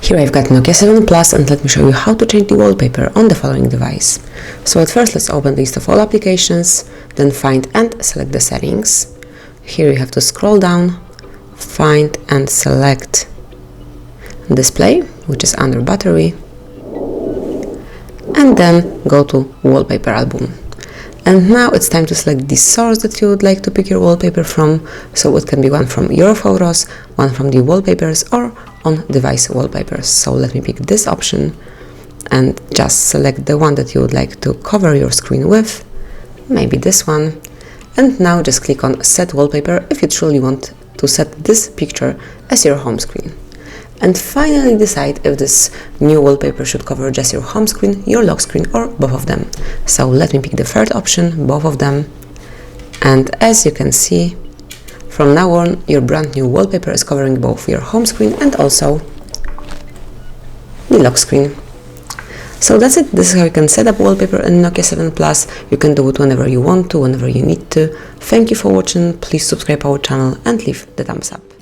Here I've got Nokia 7 Plus, and let me show you how to change the wallpaper on the following device. So at first let's open the list of all applications, then find and select the settings. Here you have to scroll down, find and select display, which is under battery, and then go to wallpaper album. And now it's time to select the source that you would like to pick your wallpaper from. So it can be one from your photos, one from the wallpapers, or on device wallpapers. So let me pick this option and just select the one that you would like to cover your screen with, maybe this one. And now just click on set wallpaper if you truly want to set this picture as your home screen. And finally decide if this new wallpaper should cover just your home screen, your lock screen, or both of them. So let me pick the third option, both of them. And as you can see, from now on your brand new wallpaper is covering both your home screen and also the lock screen. So that's it. This is how you can set up wallpaper in Nokia 7 Plus. You can do it whenever you want to, whenever you need to. Thank you for watching. Please subscribe our channel and leave the thumbs up.